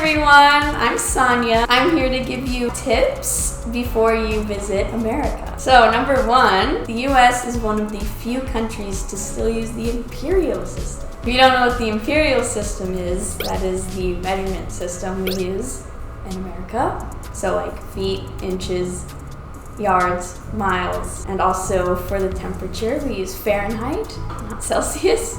everyone, I'm Sonia. I'm here to give you tips before you visit America. So number one, the US is one of the few countries to still use the Imperial system. If you don't know what the Imperial system is, that is the measurement system we use in America. So like feet, inches, yards, miles, and also for the temperature we use Fahrenheit, not Celsius.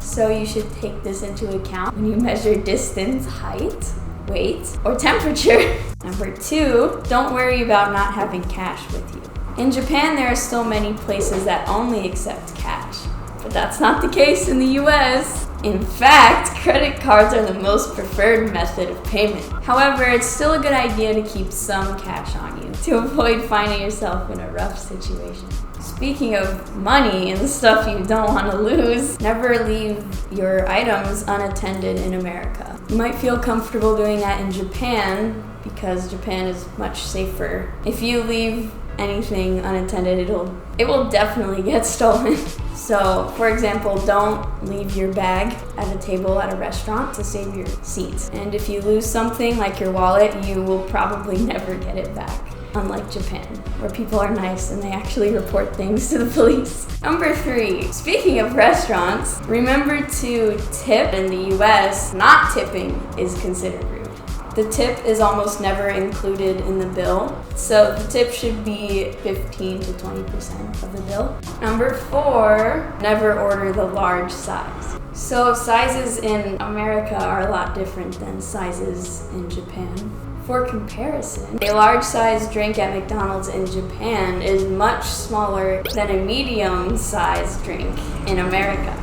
So you should take this into account when you measure distance, height, weight, or temperature. Number two, don't worry about not having cash with you. In Japan, there are still many places that only accept cash, but that's not the case in the US. In fact, credit cards are the most preferred method of payment. However, it's still a good idea to keep some cash on you to avoid finding yourself in a rough situation. Speaking of money and the stuff you don't want to lose, never leave your items unattended in America. You might feel comfortable doing that in Japan because Japan is much safer. If you leave anything unattended, it will definitely get stolen. So, for example, don't leave your bag at a table at a restaurant to save your seat. And if you lose something like your wallet, you will probably never get it back. Unlike Japan, where people are nice and they actually report things to the police. Number three, speaking of restaurants, remember to tip. In the US, not tipping is considered rude. The tip is almost never included in the bill, so the tip should be 15 to 20% of the bill. Number four, never order the large size. So sizes in America are a lot different than sizes in Japan. For comparison, a large size drink at McDonald's in Japan is much smaller than a medium sized drink in America.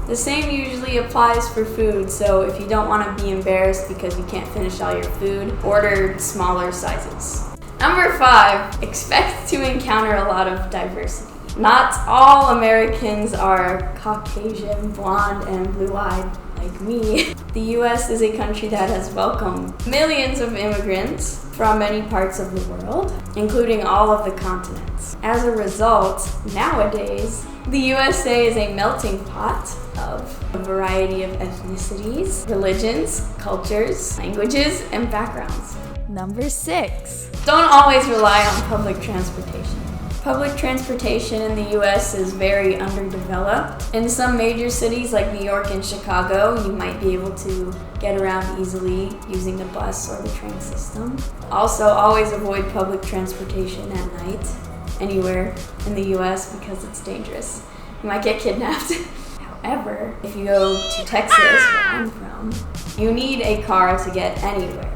The same usually applies for food, so if you don't want to be embarrassed because you can't finish all your food, order smaller sizes. Number five, expect to encounter a lot of diversity. Not all Americans are Caucasian, blonde, and blue-eyed like me. The US is a country that has welcomed millions of immigrants from many parts of the world, including all of the continents. As a result, nowadays, the USA is a melting pot of a variety of ethnicities, religions, cultures, languages, and backgrounds. Number six, don't always rely on public transportation. Public transportation in the US is very underdeveloped. In some major cities like New York and Chicago, you might be able to get around easily using the bus or the train system. Also, always avoid public transportation at night anywhere in the US because it's dangerous. You might get kidnapped. However, if you go to Texas, where I'm from, you need a car to get anywhere.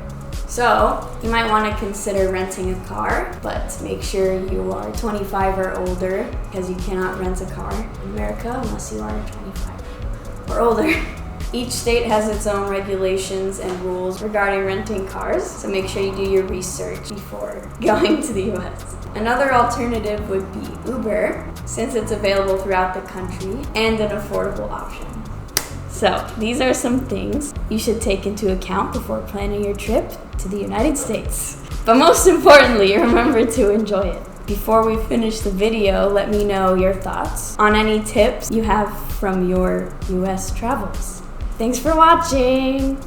So, you might want to consider renting a car, but make sure you are 25 or older because you cannot rent a car in America unless you are 25 or older. Each state has its own regulations and rules regarding renting cars, so make sure you do your research before going to the US. Another alternative would be Uber, since it's available throughout the country and an affordable option. So, these are some things you should take into account before planning your trip to the United States. But most importantly, remember to enjoy it. Before we finish the video, let me know your thoughts on any tips you have from your US travels. Thanks for watching!